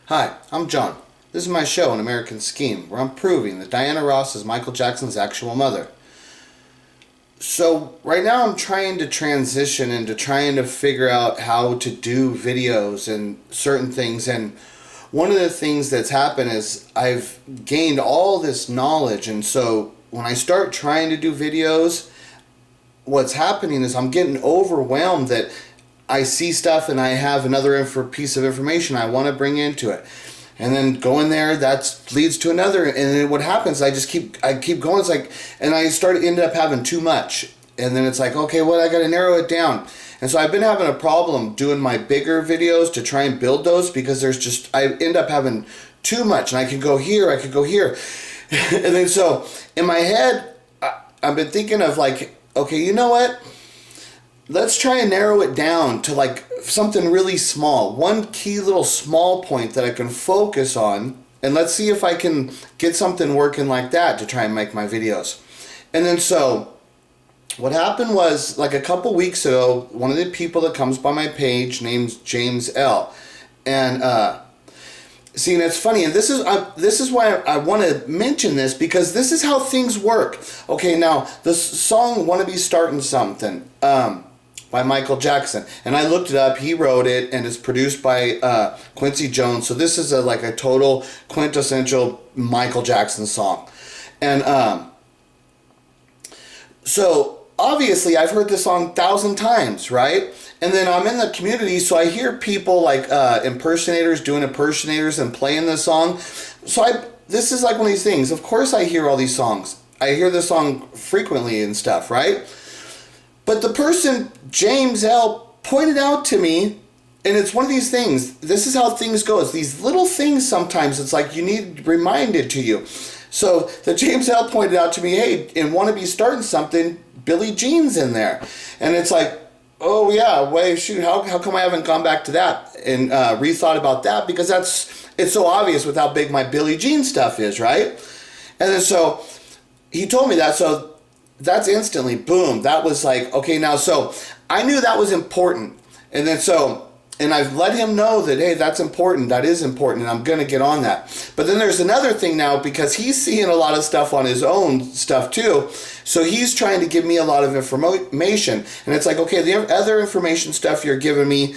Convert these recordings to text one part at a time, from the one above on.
Hi, I'm John. This is my show, An American Scheme, where I'm proving that Diana Ross is Michael Jackson's actual mother. So, right now I'm trying to transition into trying to figure out how to do videos and certain things. And one of the things that's happened is I've gained all this knowledge. And so, when I start trying to do videos, what's happening is I'm getting overwhelmed that I see stuff and I have another piece of information I want to bring into it, and then going there that leads to another, and then what happens? I keep going. It's like, and I end up having too much, and then it's like, okay, well, I got to narrow it down. And so I've been having a problem doing my bigger videos to try and build those, because I end up having too much, and I can go here, I could go here, and then so in my head I've been thinking of like, okay, you know what? Let's try and narrow it down to like something really small. One key little small point that I can focus on. And let's see if I can get something working like that to try and make my videos. And then so what happened was, like a couple weeks ago, one of the people that comes by my page named James L. And see, and it's funny, and this is why I want to mention this, because this is how things work. Okay, now the song "Wanna Be Startin' Somethin" by Michael Jackson, and I looked it up. He wrote it, and it's produced by Quincy Jones. So this is like a total quintessential Michael Jackson song, and so obviously I've heard this song 1,000 times, right? And then I'm in the community, so I hear people like impersonators doing impersonators and playing this song. So this is like one of these things. Of course I hear all these songs. I hear this song frequently and stuff, right? But the person, James L., pointed out to me, and it's one of these things. This is how things go. It's these little things sometimes. It's like you need reminded to you. So the James L. pointed out to me, hey, and "Wanna Be Startin' Somethin," Billie Jean's in there. And it's like, oh yeah, wait, shoot, how come I haven't gone back to that and rethought about that? Because it's so obvious with how big my Billie Jean stuff is, right? And then so he told me that, so that's instantly, boom, that was like, okay, now, so I knew that was important. And then so, and I've let him know that, hey, that's important, that is important, and I'm going to get on that. But then there's another thing now, because he's seeing a lot of stuff on his own stuff too, so he's trying to give me a lot of information. And it's like, okay, the other information stuff you're giving me,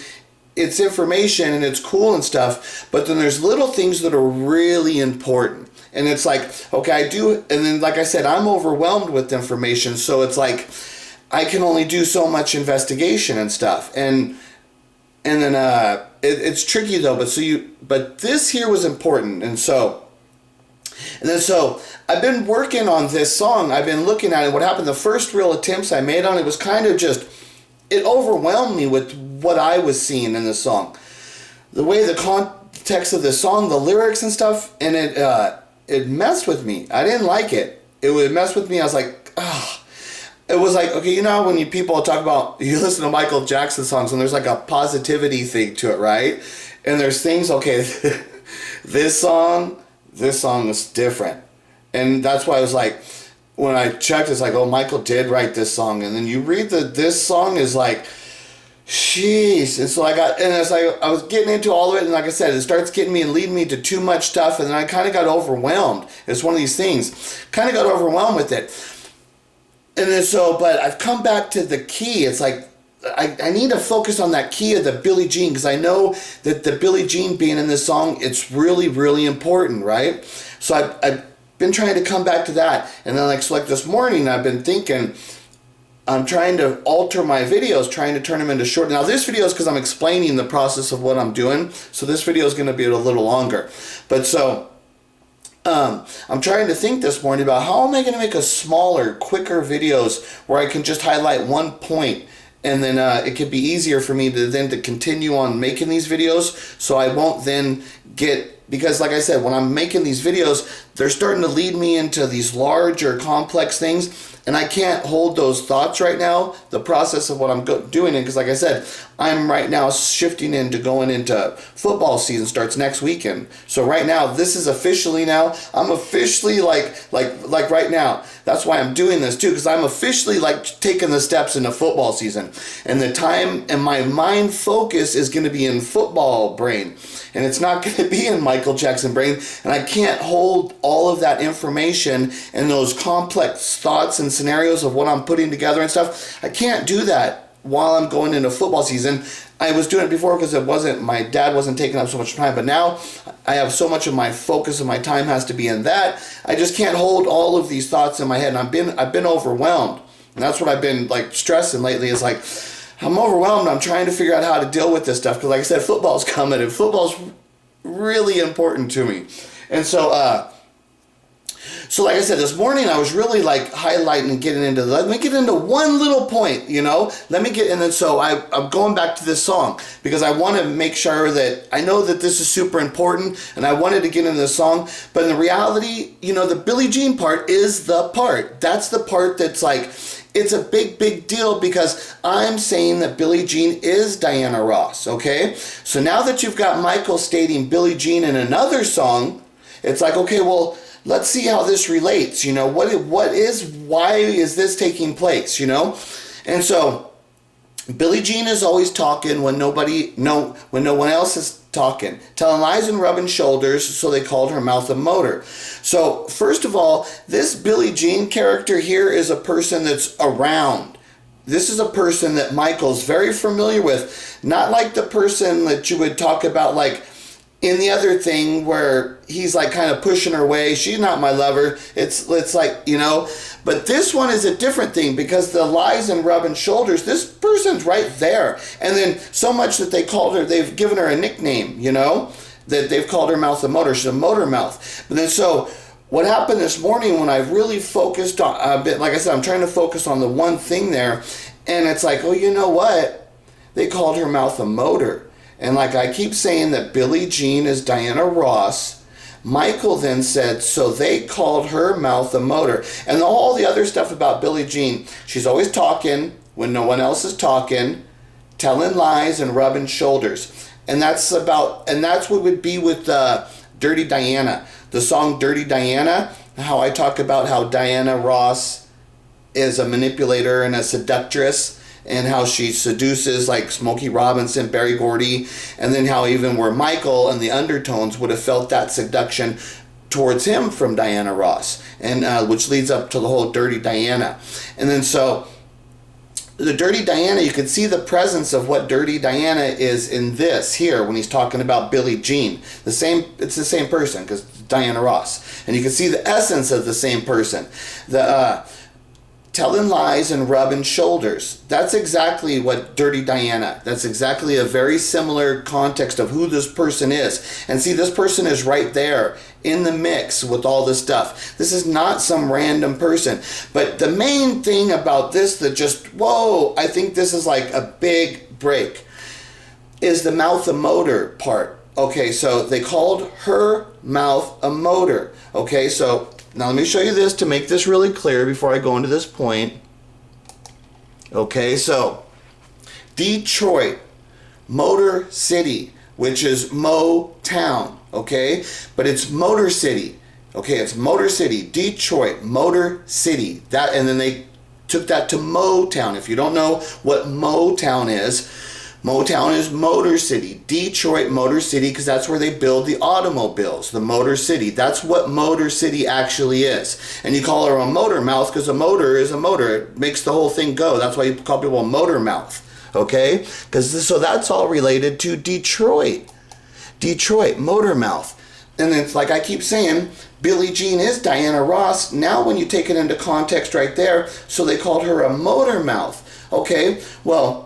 it's information and it's cool and stuff, but then there's little things that are really important. And it's like, okay, I do, and then like I said, I'm overwhelmed with information, so it's like I can only do so much investigation and stuff. And then it's tricky though, but this here was important. And then so I've been working on this song. I've been looking at it. What happened, the first real attempts I made on it was kind of just, it overwhelmed me with what I was seeing in the song. The way the context of the song, the lyrics and stuff, and it messed with me. I didn't like it. It would mess with me. I was like, ah. It was like, okay, you know when people talk about, you listen to Michael Jackson songs and there's like a positivity thing to it, right? And there's things, okay, this song is different. And that's why I was like, when I checked, it's like, oh, Michael did write this song. And then you read this song is like, jeez. And so it's like, I was getting into all of it, and like I said, it starts getting me and leading me to too much stuff, and then I kind of got overwhelmed. It's one of these things. Kind of got overwhelmed with it. And then so, but I've come back to the key. It's like, I need to focus on that key of the Billie Jean, because I know that the Billie Jean being in this song, it's really, really important, right? So I've been trying to come back to that. And then like this morning, I've been thinking, I'm trying to alter my videos, trying to turn them into short. Now this video is because I'm explaining the process of what I'm doing. So this video is going to be a little longer. But so I'm trying to think this morning about how am I going to make a smaller, quicker videos where I can just highlight one point, and then it could be easier for me to continue on making these videos, so I won't then because like I said, when I'm making these videos, they're starting to lead me into these larger, complex things, and I can't hold those thoughts right now, the process of what I'm doing, because like I said, I'm right now shifting into going into football season starts next weekend. So right now, this is officially now, I'm officially like right now. That's why I'm doing this too, because I'm officially like taking the steps into football season. And the time and my mind focus is going to be in football brain. And it's not going to be in Michael Jackson brain. And I can't hold all of that information and those complex thoughts and scenarios of what I'm putting together and stuff. I can't do that while I'm going into football season. I was doing it before because my dad wasn't taking up so much time, but now I have so much of my focus and my time has to be in that. I just can't hold all of these thoughts in my head, and I've been overwhelmed. And that's what I've been like stressing lately, is like, I'm overwhelmed. I'm trying to figure out how to deal with this stuff, because like I said, football's coming, and football's really important to me. And so like I said, this morning I was really like highlighting and getting into, let me get into one little point, let me get, and then so I'm going back to this song because I want to make sure that I know that this is super important, and I wanted to get into this song. But in the reality, the Billie Jean part is the part. That's the part that's like, it's a big deal, because I'm saying that Billie Jean is Diana Ross, okay? So now that you've got Michael stating Billie Jean in another song, it's like, okay, well, let's see how this relates. Why is this taking place? And so Billie Jean is always talking when no one else is talking, telling lies and rubbing shoulders, so they called her mouth a motor. So first of all, this Billie Jean character here is a person that's around. This is a person that Michael's very familiar with, not like the person that you would talk about like in the other thing where he's like kind of pushing her away. She's not my lover. It's like, but this one is a different thing, because the lies and rubbing shoulders, this person's right there. And then so much that they've given her a nickname, that they've called her mouth a motor. She's a motor mouth. But then so what happened this morning when I really focused on a bit, like I said, I'm trying to focus on the one thing there. And it's like, oh, you know what? They called her mouth a motor. And like I keep saying that Billie Jean is Diana Ross, Michael then said, so they called her mouth a motor. And all the other stuff about Billie Jean, she's always talking when no one else is talking, telling lies and rubbing shoulders. And that's what would be with Dirty Diana. The song Dirty Diana, how I talk about how Diana Ross is a manipulator and a seductress, and how she seduces like Smokey Robinson, Berry Gordy, and then how even where Michael and the undertones would have felt that seduction towards him from Diana Ross, and which leads up to the whole Dirty Diana. And then so the Dirty Diana, you can see the presence of what Dirty Diana is in this here when he's talking about Billie Jean. It's the same person, because Diana Ross, and you can see the essence of the same person. Telling lies and rubbing shoulders. That's exactly what Dirty Diana. That's exactly a very similar context of who this person is. And see, this person is right there in the mix with all this stuff. This is not some random person. But the main thing about this that just, whoa, I think this is like a big break, is the mouth a motor part. Okay, so they called her mouth a motor. Okay, so now let me show you this to make this really clear before I go into this point. Okay, so Detroit, Motor City, which is Motown, okay? But it's Motor City. Okay, it's Motor City, Detroit, Motor City. And then they took that to Motown. If you don't know what Motown is Motor City. Detroit, Motor City, because that's where they build the automobiles, the Motor City. That's what Motor City actually is. And you call her a motor mouth because a motor is a motor. It makes the whole thing go. That's why you call people a motor mouth. Okay? So that's all related to Detroit. Detroit, motor mouth. And it's like I keep saying, Billie Jean is Diana Ross. Now when you take it into context right there, so they called her a motor mouth. Okay? Well,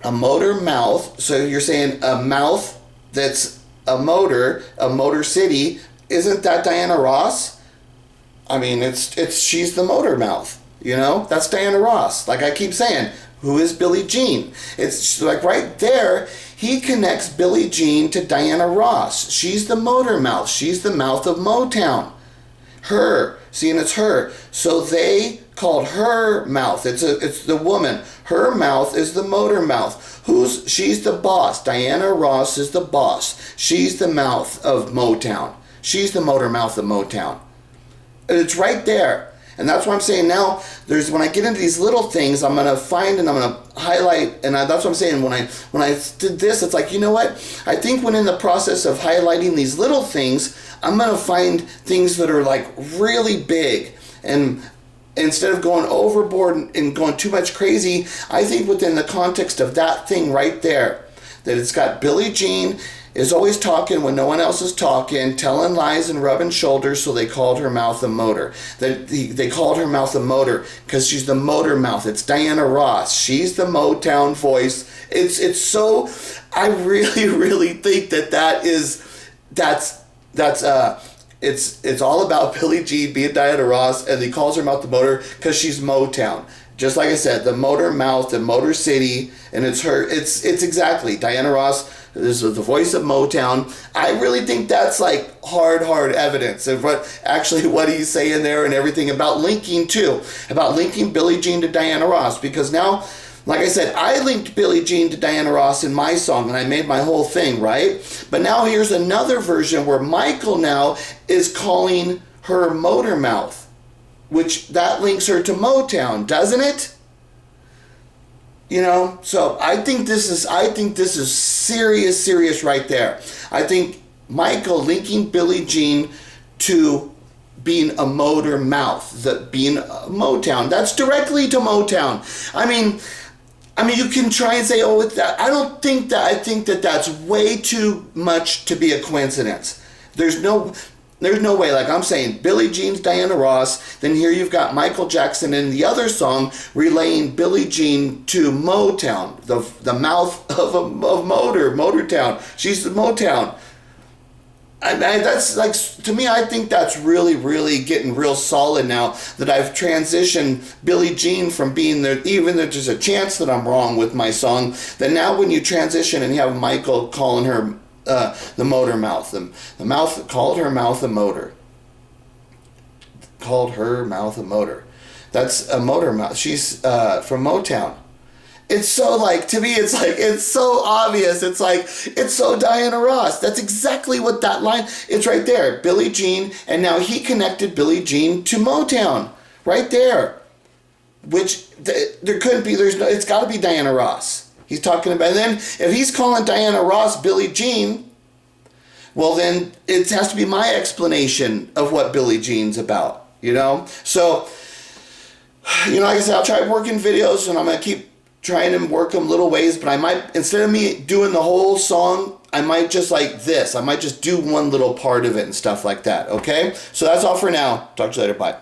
a motor mouth, so you're saying a mouth that's a Motor City, isn't that Diana Ross? I mean, she's the motor mouth, that's Diana Ross. Like I keep saying, who is Billie Jean? It's like right there, he connects Billie Jean to Diana Ross. She's the motor mouth. She's the mouth of Motown. Her, seeing it's her. So they called her mouth. It's the woman. Her mouth is the motor mouth. She's the boss. Diana Ross is the boss. She's the mouth of Motown. She's the motor mouth of Motown. And it's right there. And that's what I'm saying now. When I get into these little things, I'm gonna find and I'm gonna highlight. And that's what I'm saying. When I did this, it's like, you know what? I think when in the process of highlighting these little things, I'm gonna find things that are like really big. And instead of going overboard and going too much crazy, I think within the context of that thing right there, that it's got Billie Jean is always talking when no one else is talking, telling lies and rubbing shoulders, so they called her mouth a motor. They called her mouth a motor because she's the motor mouth. It's Diana Ross. She's the Motown voice. It's so, I really, really think it's all about Billie Jean being Diana Ross, and he calls her mouth the motor because she's Motown. Just like I said, the motor mouth, the motor city, and it's her. It's exactly Diana Ross. This is the voice of Motown. I really think that's like hard evidence of what he's saying there and everything about linking Billie Jean to Diana Ross, because now, like I said, I linked Billie Jean to Diana Ross in my song and I made my whole thing, right? But now here's another version where Michael now is calling her motor mouth, which that links her to Motown, doesn't it? You know, so I think this is serious right there. I think Michael linking Billie Jean to being a motor mouth, being Motown, that's directly to Motown. I mean, you can try and say, oh, it's that. I don't think that. I think that that's way too much to be a coincidence. There's no way. Like I'm saying, Billie Jean's Diana Ross. Then here you've got Michael Jackson in the other song relaying Billie Jean to Motown, the mouth of Motortown. She's the Motown. And that's like, to me, I think that's really getting real solid now that I've transitioned Billie Jean from being there, even though there's a chance that I'm wrong with my song, that now when you transition and you have Michael calling her the motor mouth, the mouth called her mouth a motor. Called her mouth a motor. That's a motor mouth. She's from Motown. It's so like, to me, it's so obvious. It's like, it's so Diana Ross. That's exactly what that line, it's right there. Billie Jean, and now he connected Billie Jean to Motown. Right there. Which, there couldn't be, it's got to be Diana Ross. He's talking about, and then if he's calling Diana Ross Billie Jean, well then it has to be my explanation of what Billie Jean's about, you know? So, you know, like I said, I'll try working videos and I'm going to keep trying to work them little ways, but I might, instead of me doing the whole song, I might just like this. I might just do one little part of it and stuff like that, okay? So that's all for now. Talk to you later. Bye.